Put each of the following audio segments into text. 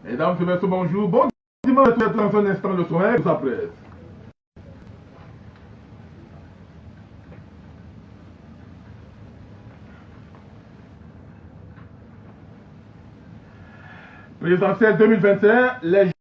Mesdames et messieurs, bonjour. Bon dimanche, dans un instant le soir, vous après. Présidentielle 2021, les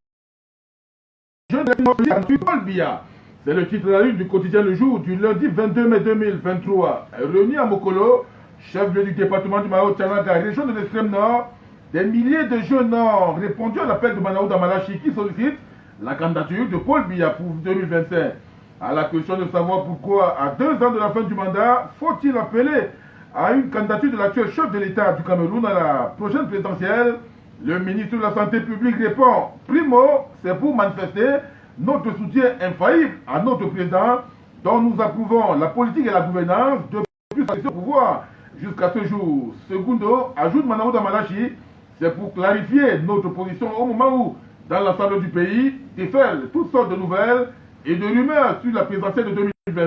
jeunes de Paul Biya. C'est le titre de la une du quotidien Le Jour du lundi 22 mai 2023. Réunis à Mokolo, chef-lieu du département du Mao-Tchanaga, région de l'extrême nord, des milliers de jeunes ont répondu à l'appel de Manaouda Malachi qui sollicite la candidature de Paul Biya pour 2025. À la question de savoir pourquoi, à 2 ans de la fin du mandat, faut-il appeler à une candidature de l'actuel chef de l'État du Cameroun à la prochaine présidentielle, le ministre de la Santé publique répond, primo, c'est pour manifester notre soutien infaillible à notre président dont nous approuvons la politique et la gouvernance depuis sa au pouvoir jusqu'à ce jour. Secondo, ajoute Manaouda Malachi, c'est pour clarifier notre position au moment où, dans l'ensemble du pays, déferlent toutes sortes de nouvelles et de rumeurs sur la présidentielle de 2020.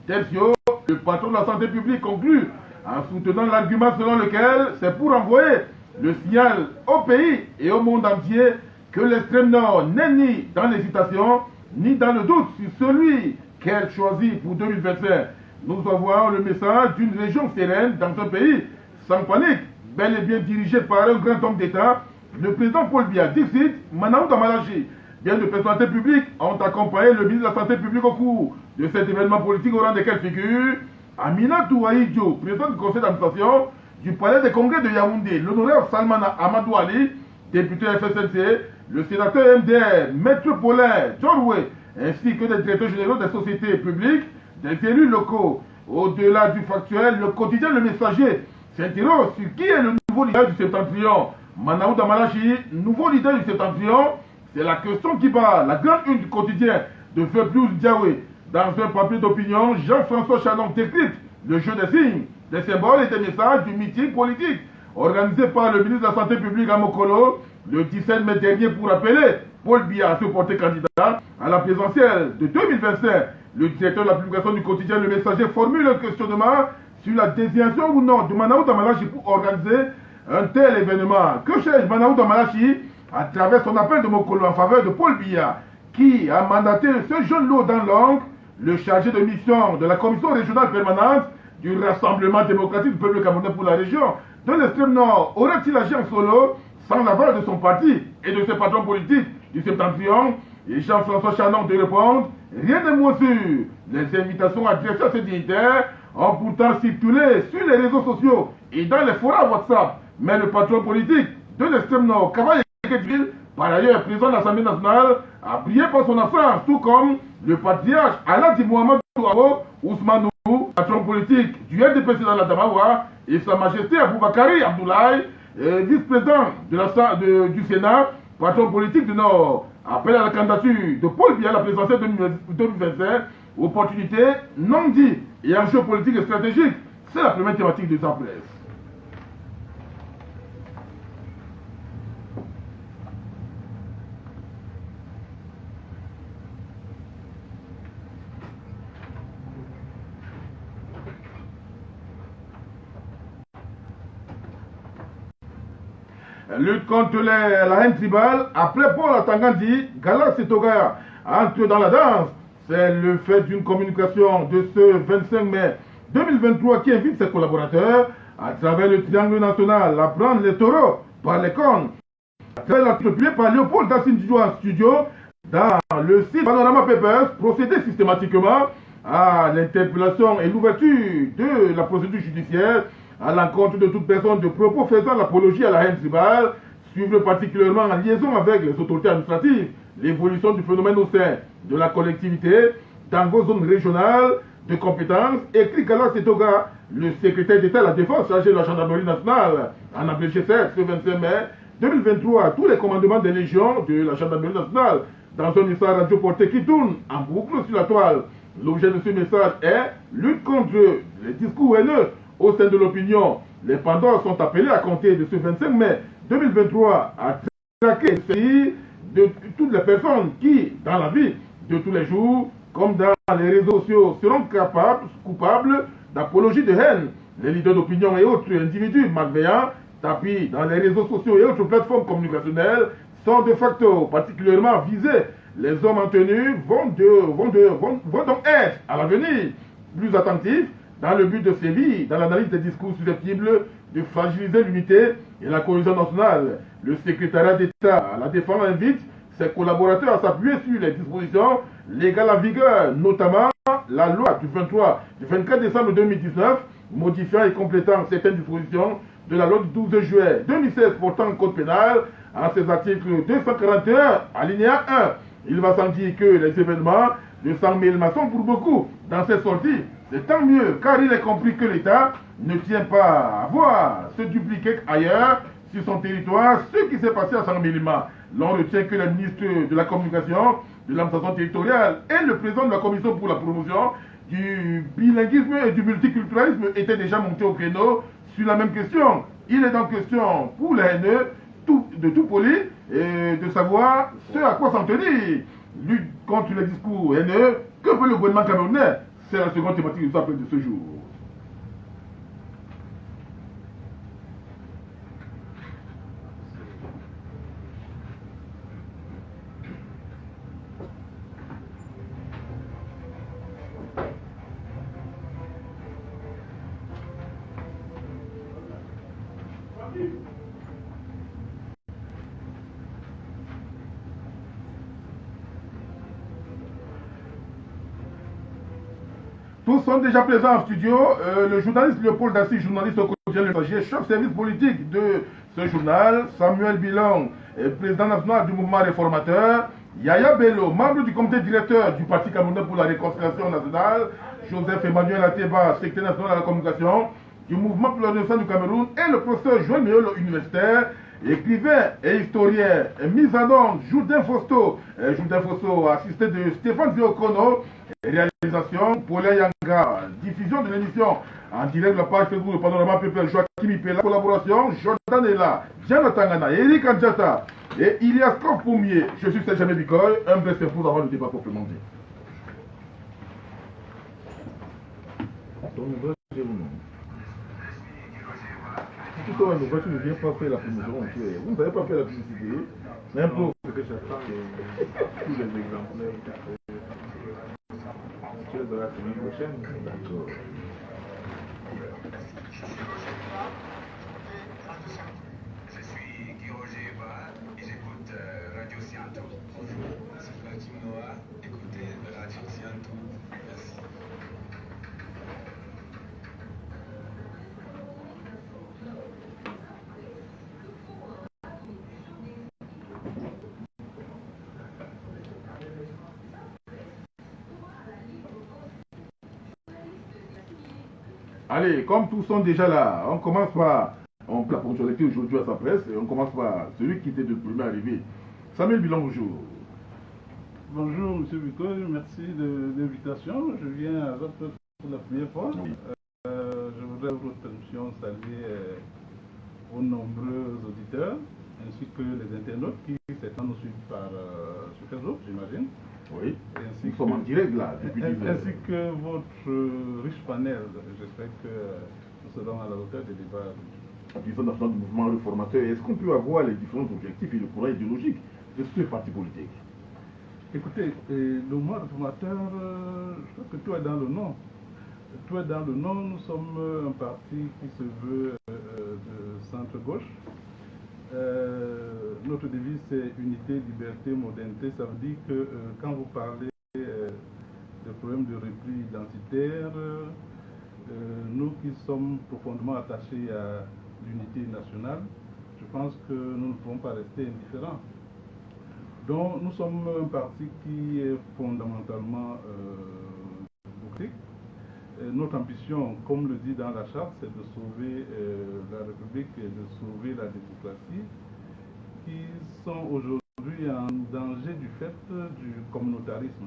Tertio, le patron de la santé publique conclut en soutenant l'argument selon lequel c'est pour envoyer le signal au pays et au monde entier que l'extrême nord n'est ni dans l'hésitation, ni dans le doute sur celui qu'elle choisit pour 2025. Nous envoyons le message d'une région sereine dans un pays sans panique, bel et bien dirigé par un grand homme d'État, le président Paul Biya. Dixit, Manaouda Malachi. Bien de personnalités publiques ont accompagné le ministre de la Santé publique au cours de cet événement politique au rang desquels figure Aminatou Aïdjo, président du conseil d'administration du palais des congrès de Yaoundé, l'honorable Salman Amadou Ali, député FSLC, le sénateur MDR, maître Paulin Jorwe, ainsi que des directeurs généraux des sociétés publiques, des élus locaux. Au-delà du factuel, le quotidien Le Messager s'interroge sur qui est le nouveau leader du septentrion. Manaouda Malachi, nouveau leader du septentrion, c'est la question qui bat la grande une du quotidien de Feu Plus Diawé. Dans un papier d'opinion, Jean-François Chanon décrypte le jeu des signes, des symboles et des messages du meeting politique organisé par le ministre de la Santé publique à Mokolo le 17 mai dernier pour appeler Paul Biya à se porter candidat à la présidentielle de 2025. Le directeur de la publication du quotidien Le Messager formule un questionnement sur la désignation ou non de Manaouda Malachi pour organiser un tel événement. Que cherche Manaouda Malachi à travers son appel de Mokolo en faveur de Paul Biya, qui a mandaté ce jeune lot dans l'oncle, le chargé de mission de la commission régionale permanente du Rassemblement démocratique du peuple camerounais pour la région de l'extrême nord, aurait-il agi en solo sans l'aval de son parti et de ses patrons politiques du septentrion? Et Jean-François Chanon de répondre, rien de moins sûr. Les invitations adressées à ces dignitaires ont pourtant circulé sur les réseaux sociaux et dans les forums WhatsApp. Mais le patron politique de l'extrême nord, Kavaye Kedville, par ailleurs président de l'Assemblée nationale, a brillé par son absence, tout comme le patriarche Aladi Mohamed Ousmanou, patron politique du RDPC dans la Damawa, et Sa Majesté Aboubakari Abdoulaye, vice-président du Sénat, patron politique du Nord. Appel à la candidature de Paul Biya à la présidentielle 2025, opportunité non dit et enjeu politique et stratégique, c'est la première thématique de sa presse. Lutte contre la haine tribale, après Paul Atangandi, Gala Setogaya entre dans la danse. C'est le fait d'une communication de ce 25 mai 2023 qui invite ses collaborateurs à travers le triangle national à prendre les taureaux par les cornes. À travers l'article publié par Léopold Dassin en studio dans le site Panorama Papers, procéder systématiquement à l'interpellation et l'ouverture de la procédure judiciaire à l'encontre de toute personne de propos faisant l'apologie à la haine tribale, suivre particulièrement en liaison avec les autorités administratives l'évolution du phénomène au sein de la collectivité dans vos zones régionales de compétences, écrit Gala Setoga, le secrétaire d'État à la Défense chargé de la gendarmerie nationale, en abrégé 7 ce 25 mai 2023 à tous les commandements des légions de la gendarmerie nationale dans un message radio porté qui tourne en boucle sur la toile. L'objet de ce message est lutte contre les discours haineux au sein de l'opinion. Les Pandores sont appelés à compter de ce 25 mai 2023 à traquer de toutes les personnes qui, dans la vie de tous les jours, comme dans les réseaux sociaux, seront coupables d'apologie de haine. Les leaders d'opinion et autres individus malveillants tapis dans les réseaux sociaux et autres plateformes communicationnelles sont de facto particulièrement visés. Les hommes en tenue vont donc être à l'avenir plus attentifs dans le but de sévir dans l'analyse des discours susceptibles de fragiliser l'unité et la cohésion nationale. Le secrétariat d'État à la Défense invite ses collaborateurs à s'appuyer sur les dispositions légales en vigueur, notamment la loi du 24 décembre 2019 modifiant et complétant certaines dispositions de la loi du 12 juillet 2016 portant code pénal en ses articles 241 alinéa 1. Il va sans dire que les événements de 100 000 maçons pour beaucoup dans cette sortie, c'est tant mieux car il est compris que l'État ne tient pas à voir se dupliquer ailleurs sur son territoire ce qui s'est passé à 100 000 maçons. L'on retient que le ministre de la Communication, de l'administration territoriale et le président de la Commission pour la promotion du bilinguisme et du multiculturalisme étaient déjà montés au créneau sur la même question. Il est donc question pour la haineux de tout poli et de savoir ce à quoi s'en tenir. Lutte contre les discours haineux, que peut le gouvernement camerounais? C'est la seconde thématique du appel de ce jour. Tous sont déjà présents en studio. Le journaliste Léopold Dassi, journaliste au quotidien Le Messager, chef service politique de ce journal, Samuel Bilong, président national du mouvement réformateur, Yaya Bello, membre du comité directeur du Parti camerounais pour la réconciliation nationale, Joseph Emmanuel Ateba, secrétaire national de la communication du mouvement pour la renaissance du Cameroun, et le professeur Joël Méolo, universitaire, écrivain et historien, mise en onde, Jourdain Fausto, assisté de Stéphane Diokono, réalisation, Paulin Yanga, diffusion de l'émission en direct de la page Facebook de Panorama Pépel, Joachim Ipela, collaboration, Jordan Ella, Jonathan Gana, Eric Andjata et Ilias Corpoumier. Je suis Saint-Jamais Bicoy, un bref pour avoir le débat proprement dit. Tout ça, nous voici, ne vient pas faire la promotion. Vous n'avez pas fait la publicité. Mais un peu. Ce que j'attends, tous les exemplaires. Tu les auras la semaine prochaine. D'accord. Je suis Guy Roger Eva et j'écoute Radio Scientou. Bonjour, je suis Fatim Noah, écoutez Radio Scientou. Merci. Allez, comme tous sont déjà là, on commence par la ponctualité aujourd'hui à sa presse, et on commence par celui qui était de premier arrivé. Samuel Bilong, bonjour. Bonjour M. Bicoy, merci de l'invitation. Je viens à votre pour la première fois. Oui. Je voudrais votre permission saluer vos nombreux auditeurs, ainsi que les internautes qui certains nous suivent sur Facebook, j'imagine. Oui, nous sommes en direct là, depuis 10 heures. Ainsi que votre riche panel. J'espère que nous serons à la hauteur des débats. Président national du mouvement réformateur, est-ce qu'on peut avoir les différents objectifs et le courant idéologique de ce parti politique? Écoutez, le mouvement réformateur, je crois que tout est dans le nom. Tout est dans le nom. Nous sommes un parti qui se veut de centre-gauche. Notre devise c'est unité, liberté, modernité. Ça veut dire que quand vous parlez de problèmes de repli identitaire, nous qui sommes profondément attachés à l'unité nationale, je pense que nous ne pouvons pas rester indifférents. Donc nous sommes un parti qui est fondamentalement démocratique. Notre ambition, comme le dit dans la charte, c'est de sauver la République et de sauver la démocratie, qui sont aujourd'hui en danger du fait du communautarisme.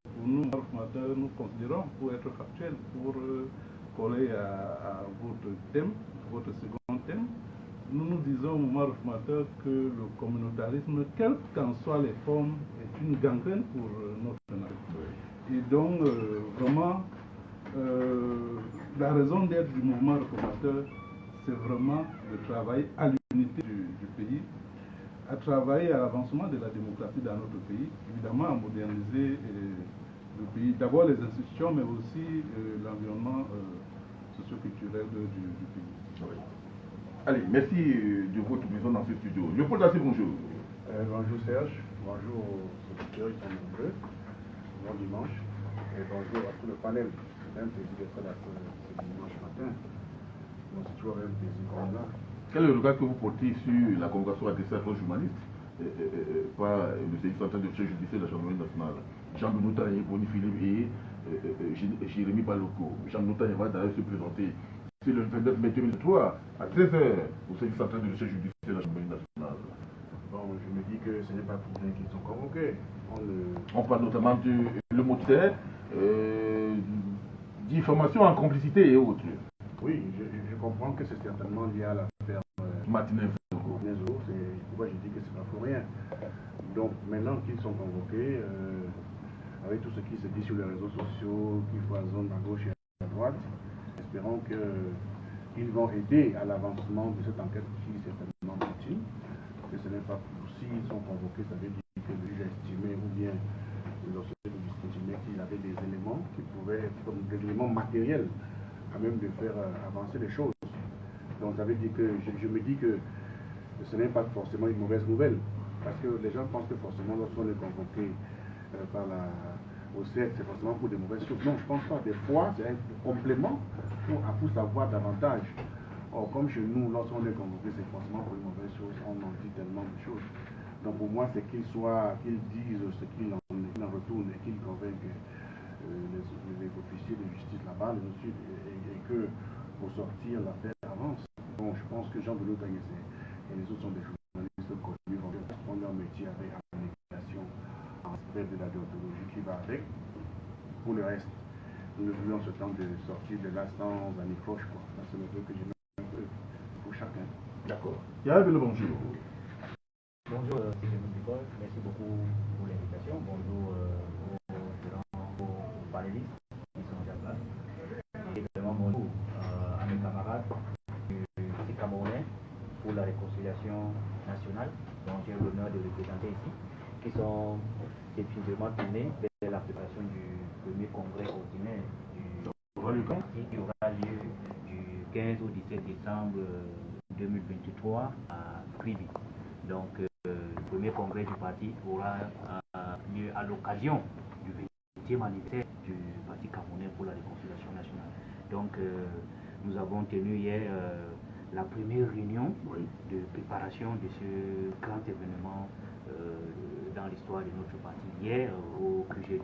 Pour nous, réformateurs, nous considérons, pour être factuels, pour coller à votre thème, votre second thème, nous disons au mouvement réformateur que le communautarisme, quelles qu'en soient les formes, est une gangrène pour notre nation. Et donc, vraiment, la raison d'être du mouvement réformateur, c'est vraiment de travailler à l'unité du pays. à travailler à l'avancement de la démocratie dans notre pays, évidemment à moderniser le pays, d'abord les institutions, mais aussi l'environnement socio-culturel du pays. Oui. Allez, merci de votre présence dans ce studio. Léopold Dassé, bonjour. Bonjour Serge, bonjour aux auditeurs qui sont nombreux, bon dimanche, et bonjour à tout le panel. C'est un plaisir d'être là ce dimanche matin. Bon, c'est toujours un plaisir comme là. Quel est le regard que vous portez sur la convocation adressée à nos journalistes par le service central de recherche judiciaire de la Gendarmerie nationale, Jean Benoutaye, Boni Philippe et Jérémy Baloko? Jean Benoutaye va d'ailleurs se présenter le 29 mai 2003 à 13h au service central de recherche judiciaire de la Gendarmerie nationale. Bon, je me dis que ce n'est pas pour rien qu'ils sont convoqués. On parle notamment du moteur, diffamation en complicité et autres. Oui, je comprends que c'est certainement lié à l'affaire Martinez. C'est pourquoi je dis que c'est pas pour rien. Donc maintenant qu'ils sont convoqués, avec tout ce qui se dit sur les réseaux sociaux, qui foisonnent à gauche et à droite, espérons qu'ils vont aider à l'avancement de cette enquête qui est certainement utile. Que ce n'est pas pour s'ils sont convoqués, ça veut dire que le juge a estimé ou bien lorsque le juge estimé qu'il avait des éléments qui pouvaient être comme des éléments matériels à même de faire avancer les choses. Donc ça veut dire que je me dis que ce n'est pas forcément une mauvaise nouvelle, parce que les gens pensent que forcément lorsqu'on est convoqué au CERF, c'est forcément pour des mauvaises choses. Non, je pense pas. Des fois, c'est un complément pour savoir davantage. Or, comme chez nous, lorsqu'on est convoqué, c'est forcément pour une mauvaise chose, on en dit tellement de choses. Donc pour moi, c'est qu'ils disent ce qu'ils en retournent et qu'ils convainquent les officiers de justice là-bas, et que pour sortir l'affaire avance. Bon, je pense que Jean Benoutaye et les autres sont des journalistes connus, vont prendre leur métier avec abnégation, en respect de la déontologie qui va avec. Pour le reste, nous voulons ce temps de sortir de là sans anicroche, quoi. C'est le truc que j'ai mis un peu pour chacun. D'accord. Yves, le bonjour. Bonjour, merci beaucoup pour l'invitation. Bonjour aux panélistes qui sont déjà là. Et également bonjour à mes camarades du Camerounais pour la réconciliation nationale, dont j'ai l'honneur de représenter ici, qui sont définitivement tournés vers la préparation du premier congrès ordinaire du parti qui aura lieu du 15 au 17 décembre 2023 à Kribi. Donc, le premier congrès du parti aura lieu à l'occasion du 20e anniversaire du Parti camerounais pour la réconciliation nationale. Donc, nous avons tenu hier la première réunion de préparation de ce grand événement dans l'histoire de notre parti. Hier, au QG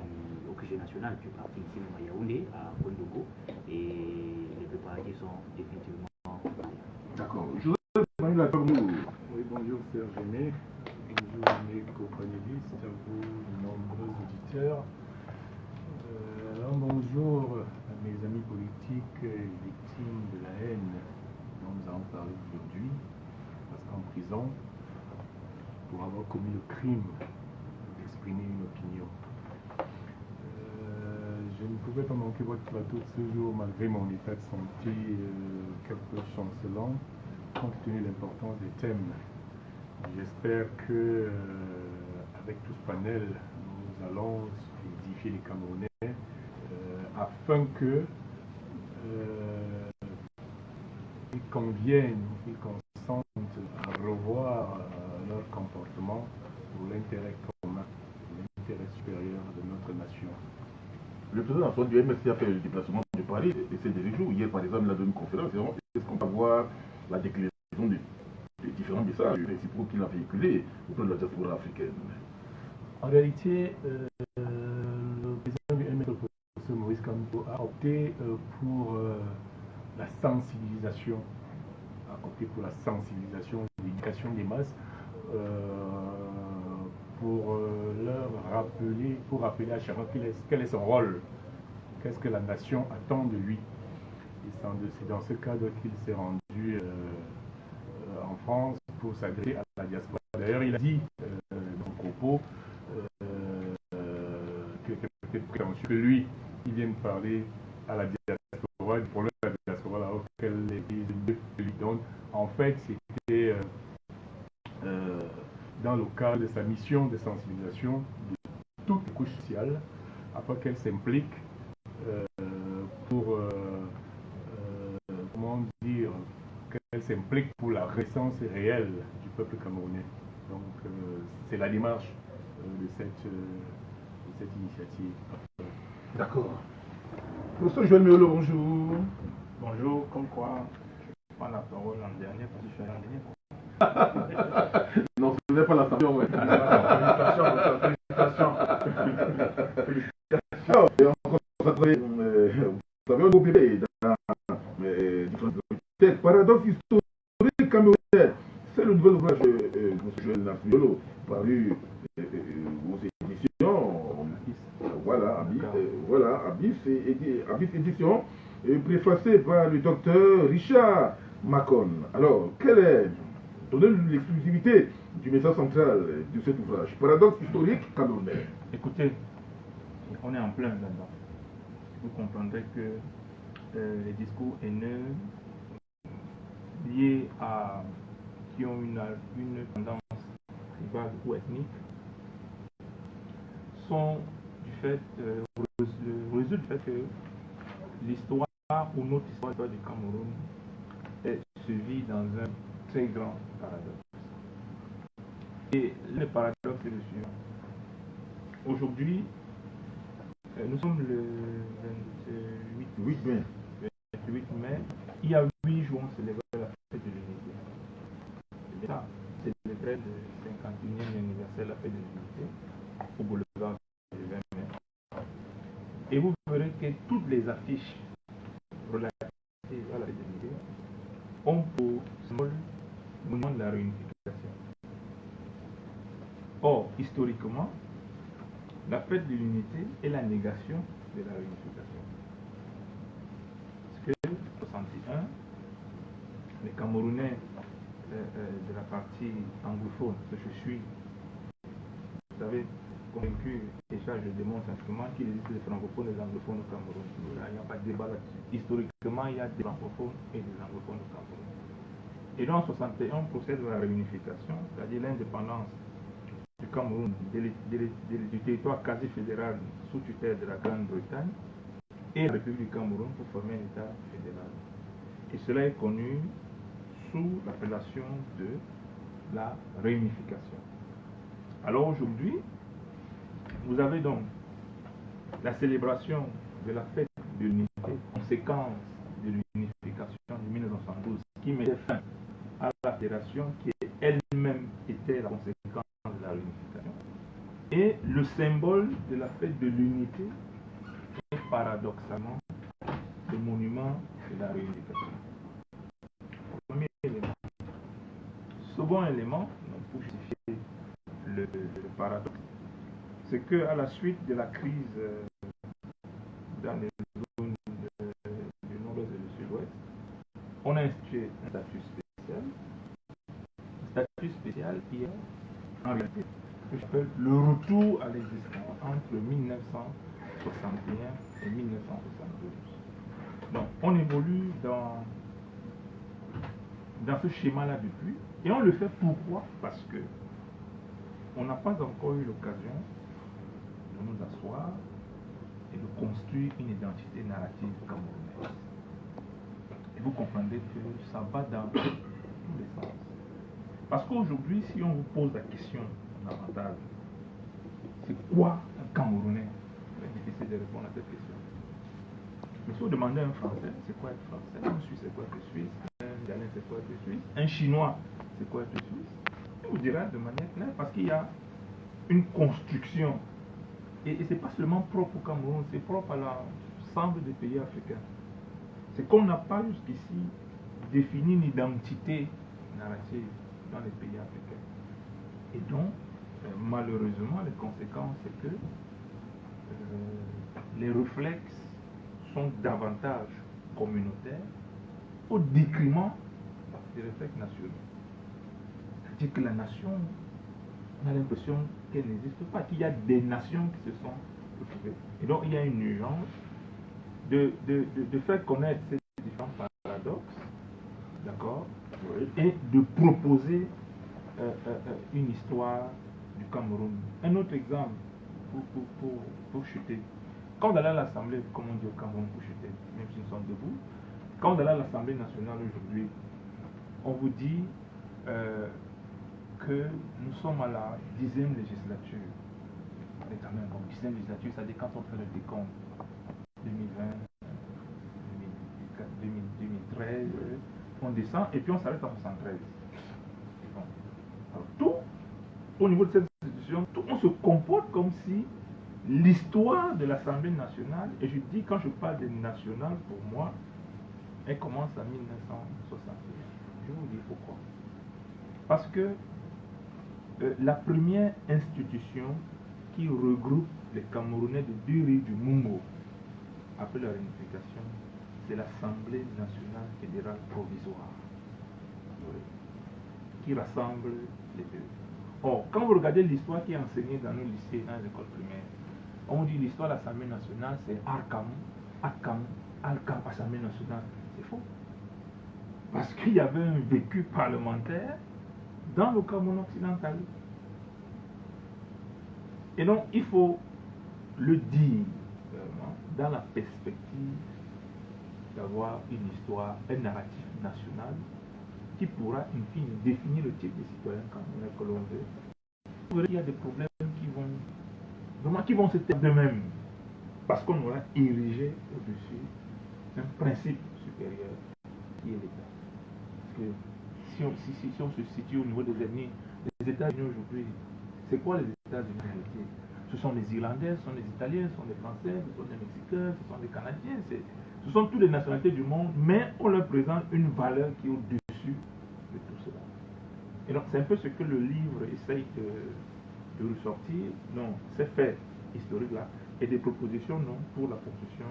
national du parti ici à Yaoundé, à Kondogo, et les préparatifs sont définitivement prêts. D'accord. Oui, bonjour Serge Aimé, bonjour mes co-panélistes, à vous nombreux auditeurs. Alors bonjour à mes amis politiques victimes de la haine dont nous allons parler aujourd'hui, parce qu'en prison, pour avoir commis le crime d'exprimer une opinion. Je ne pouvais pas manquer votre plateau de ce jour malgré mon état de santé quelque peu chancelant, compte tenu de l'importance des thèmes. J'espère que avec tout ce panel, nous allons édifier les Camerounais afin que ils conviennent, ils consentent à revoir leur comportement pour l'intérêt commun, l'intérêt supérieur de notre nation. Le président Antoine du MSC a fait le déplacement de Paris et ces derniers jours. Hier, par exemple, il a donné une conférence. Est-ce qu'on va voir la déclinaison des différents messages réciproques qu'il a véhiculés auprès de la diaspora africaine? En réalité, le président du MSC, le professeur Maurice Kamto, a opté pour la sensibilisation, l'éducation des masses, pour rappeler à chacun quel est son rôle, qu'est-ce que la nation attend de lui. C'est dans ce cadre qu'il s'est rendu en France pour s'adresser à la diaspora. D'ailleurs, il a dit dans son propos que lui, il vient de parler à la diaspora, du problème de la diaspora, là, auquel les pays lui donnent. En fait, c'était cadre de sa mission de sensibilisation de toutes les couches sociales, afin qu'elles s'impliquent pour, comment dire, qu'elles s'impliquent pour la résistance réelle du peuple camerounais. Donc, c'est la démarche de cette initiative. D'accord. Professeur Joël Méolo, bonjour. Bonjour, comme quoi je prends la parole en dernier parce que je suis en dernier. Non, ce n'est pas la sanction, ouais. Félicitations. Alors, vous avez occupé dans différentes activités. Paradoxe historique camerounais. C'est le nouvel ouvrage de M. Joël Méolo, paru aux éditions. Voilà, Abyss Édition, préfacé par le docteur Richard Macon. Alors, quelle est, donnez-nous l'exclusivité du message central de cet ouvrage, Paradoxe historique camerounais. Écoutez, on est en plein là-dedans. Vous comprendrez que les discours haineux liés à qui ont une tendance tribale ou ethnique sont du fait, résulte du fait que l'histoire ou notre histoire du Cameroun se vit dans un très grand paradoxe. Et le paradoxe est le suivant. Aujourd'hui, nous sommes le 28 mai. Il y a 8 jours, on célébrait la fête de l'unité. C'est ça, célébrer le 51e anniversaire de la fête de l'unité au boulevard du 20 mai. Et vous verrez que toutes les affiches relatives à la fête de l'unité ont pour symbole le mouvement de la réunification. Or, historiquement, la fête de l'unité est la négation de la réunification. Parce que, en 1961, les Camerounais de la partie anglophone, que je suis, vous savez, convaincu, et ça je démontre simplement qu'il existe des francophones et des anglophones au Cameroun. Il n'y a pas de débat là-dessus. Historiquement, il y a des francophones et des anglophones au Cameroun. Et donc en 1961, on procède à la réunification, c'est-à-dire l'indépendance du Cameroun, du territoire quasi-fédéral sous tutelle de la Grande-Bretagne et la République du Cameroun pour former un État fédéral. Et cela est connu sous l'appellation de la réunification. Alors aujourd'hui, vous avez donc la célébration de la fête de l'unité, conséquence de l'unification de 1912, qui mettait fin à la fédération qui elle-même était la conséquence de la réunification. Et le symbole de la fête de l'unité est paradoxalement le monument de la réunification. Premier élément. Second élément, pour justifier le paradoxe, c'est qu'à la suite de la crise dans les zones du nord-ouest et du sud-ouest, on a institué un statut spécial. Un statut spécial qui est en réalité ce que j'appelle le retour à l'existence entre 1961 et 1972. Donc on évolue dans ce schéma-là depuis, et on le fait pourquoi? Parce que on n'a pas encore eu l'occasion de nous asseoir et de construire une identité narrative camerounaise. Et vous comprendrez que ça va dans tous les sens. Parce qu'aujourd'hui, si on vous pose la question fondamentale, c'est quoi un Camerounais? C'est difficile de répondre à cette question. Mais si vous demandez à un Français, c'est quoi être Français? Un Suisse, c'est quoi être Suisse? Un Italien, c'est quoi être Suisse? Un Chinois, c'est quoi être Suisse? Il vous dira de manière claire, parce qu'il y a une construction. Et ce n'est pas seulement propre au Cameroun, c'est propre à l'ensemble des pays africains. C'est qu'on n'a pas jusqu'ici défini une identité narrative dans les pays africains. Et donc, malheureusement, les conséquences, c'est que les réflexes sont davantage communautaires au détriment des réflexes nationaux. C'est-à-dire que la nation, on a l'impression qu'elle n'existe pas, qu'il y a des nations qui se sont retrouvées. Et donc, il y a une urgence de faire connaître ces différents paradoxes, d'accord, et de proposer une histoire du Cameroun. Un autre exemple pour chuter. Quand on allait à l'Assemblée, comme on dit au Cameroun, pour chuter, même si nous sommes debout, quand on allait à l'Assemblée nationale aujourd'hui, on vous dit que nous sommes à la 10e législature. Mais quand même, comme 10e législature, ça dit quand on fait le décompte 2020, 2013, on descend et puis on s'arrête en 73. Bon. Alors, tout au niveau de cette institution, tout on se comporte comme si l'histoire de l'Assemblée nationale, et je dis quand je parle de nationale, pour moi, elle commence en 1961. Je vais vous dire pourquoi. Parce que la première institution qui regroupe les Camerounais de deux rives du Mungo, après la réunification, c'est l'Assemblée nationale fédérale provisoire, qui rassemble les deux. Or, quand vous regardez l'histoire qui est enseignée dans nos lycées, dans les écoles primaires, on dit l'histoire de l'Assemblée nationale, c'est Arkam, Assemblée nationale. C'est faux. Parce qu'il y avait un vécu parlementaire dans le Cameroun occidental. Et donc, il faut le dire vraiment, dans la perspective d'avoir une histoire, un narratif national qui pourra, in fine, définir le type de citoyen camerounais que l'on veut. Vous verrez qu'il y a des problèmes qui vont se taire d'eux-mêmes parce qu'on aura érigé au-dessus un principe supérieur qui est l'État. Parce que si on se situe au niveau des ennemis, les États-Unis aujourd'hui, c'est quoi les États-Unis? Ce sont les Irlandais, ce sont les Italiens, ce sont les Français, ce sont les Mexicains, ce sont les Canadiens, ce sont toutes les nationalités du monde, mais on leur présente une valeur qui est au-dessus de tout cela. Et donc c'est un peu ce que le livre essaye de ressortir, non, ces faits historiques-là, et des propositions non, pour la construction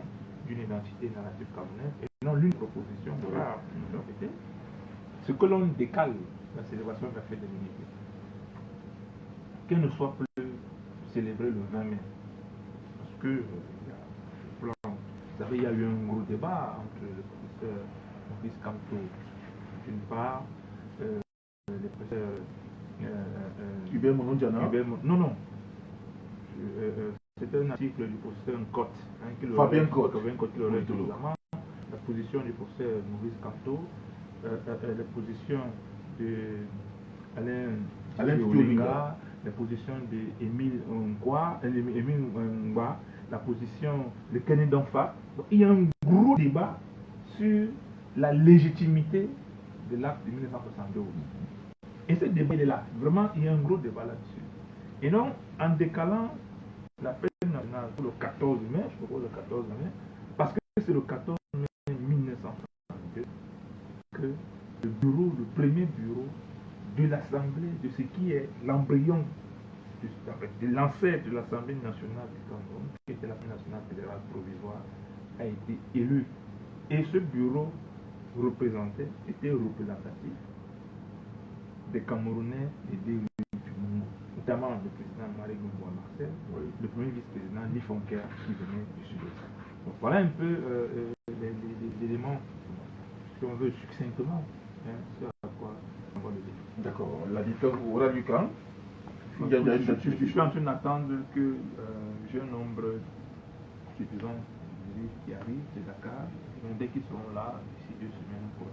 d'une identité narrative camerounaise, et non l'une proposition rare, ce que l'on décale la célébration de la fête de l'unité, qu'elle ne soit plus célébrée le 20 mai. Parce que, vous savez, il y a eu un gros débat entre le professeur Maurice Kamto, d'une part, le professeur Hubert Monondiana. Non. C'était un article du professeur Nkot, Fabien Nkot, qui l'aurait dit notamment. La position du professeur Maurice Kamto, la position de Alain Tuolinga, la position d'Émile Ngwa, la position de Kennedy Donfa. Il y a un gros débat sur la légitimité de l'acte de 1972. Et ce débat est là. Vraiment, il y a un gros débat là-dessus. Et donc, en décalant la fête nationale pour le 14 mai, je propose le 14 mai, parce que c'est le 14 mai 1962 que le premier bureau de l'Assemblée, de ce qui est l'embryon, de l'ancêtre de l'Assemblée nationale du Cameroun, qui était l'Assemblée nationale fédérale provisoire, a été élu. Et ce bureau était représentatif des Camerounais et des rues du monde, notamment le président Marie Gouboua Marcel, le premier vice-président Lee Fonker qui venait du sud-est. Donc voilà un peu les éléments, si on veut succinctement, ce à quoi on va le dire. D'accord. L'additeur aura du camp. Je suis en train d'attendre que j'ai un nombre suffisant de livres qui arrivent de Dakar. Donc dès qu'ils seront là, d'ici 2 semaines, pour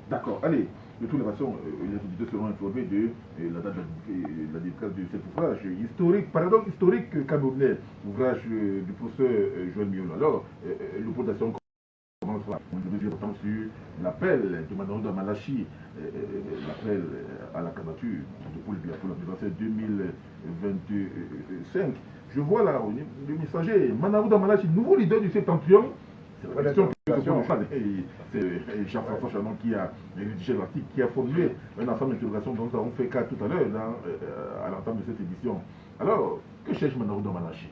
D'accord. Allez, de toute façon, les auditeurs seront informés de la date de la dédicace de cet ouvrage historique, paradoxe historique camerounais, ouvrage du professeur Joël Miolo. Alors, l'opposition commence là. On devait dire autant sur l'appel de Manaouda Malachi, l'appel à la candidature de Paul Biya pour la présidentielle 2025. Je vois là, le messager, Manaouda Malachi, nouveau leader du septentrion. C'est la question que c'est Jean-François Chanon qui a rédigé l'article, qui a formulé un ensemble d'interrogations dont nous avons fait cas tout à l'heure à l'entame de cette édition. Alors, que cherche Manaouda Malachi?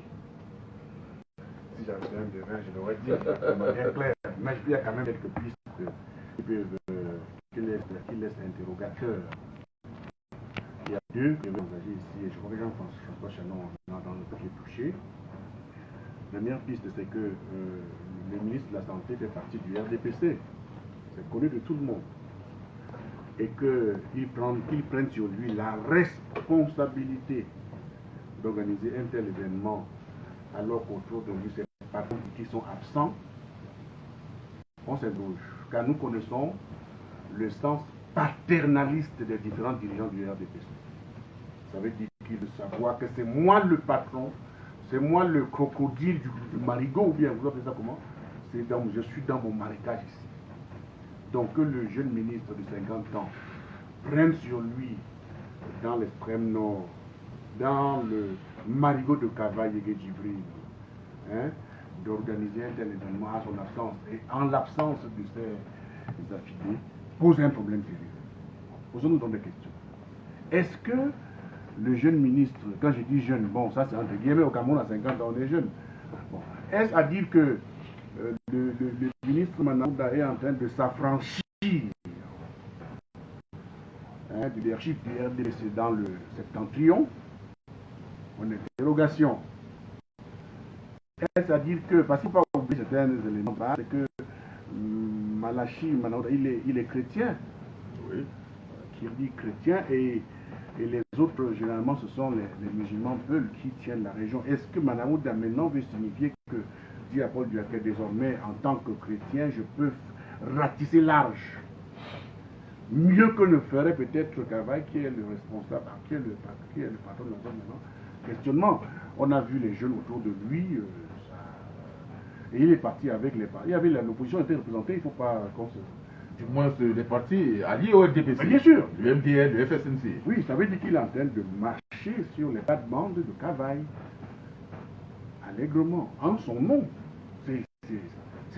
Si j'avais un devin, je l'aurais dit de manière claire. Mais il y a quand même quelques pistes qui laissent interrogateur. Il y a deux que je vais engager ici, et je crois que Jean-François Chanon dans le pied touché. La première piste, c'est que le ministre de la Santé fait partie du RDPC. C'est connu de tout le monde. et qu'il prenne sur lui la responsabilité d'organiser un tel événement alors qu'autour de lui, c'est les patrons qui sont absents, on s'interroge. Car nous connaissons le sens paternaliste des différents dirigeants du RDPC. Ça veut dire qu'il veut savoir que c'est moi le patron, c'est moi le crocodile du marigot, ou bien vous appelez ça comment? Je suis dans mon marécage ici. Donc que le jeune ministre de 50 ans prenne sur lui, dans l'extrême nord, dans le marigot de Cavaille et Djibril, d'organiser un tel événement à son absence, et en l'absence de ces affidés, pose un problème sérieux. Posons-nous donc des questions. Est-ce que le jeune ministre, quand je dis jeune, bon, ça c'est entre guillemets, au Cameroun à 50 ans, on est jeune. Bon. Est-ce à dire que le ministre Manouda est en train de s'affranchir du leadership du RDC dans le septentrion? En interrogation. Est-ce à dire que, parce qu'il ne faut pas oublier certains éléments, c'est que Malachi Manouda, il est chrétien, oui, qui dit chrétien, et les autres, généralement, ce sont les musulmans peuls qui tiennent la région. Est-ce que Manouda maintenant veut signifier que, dit à Paul Duaké, désormais, en tant que chrétien, je peux ratisser large, mieux que le ferait peut-être Cavaille, qui est le responsable, qui est le patron de la zone maintenant? Questionnement. On a vu les jeunes autour de lui, et il est parti avec les partis. Il y avait l'opposition était représentée, il ne faut pas qu'on se... Du moins, les partis alliés au RDPC. Bien sûr. Le MDL, le FSNC. Oui, ça veut dire qu'il est en train de marcher sur les plates-bandes de Cavaille. Allègrement, en son nom. C'est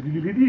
de l'irrédire.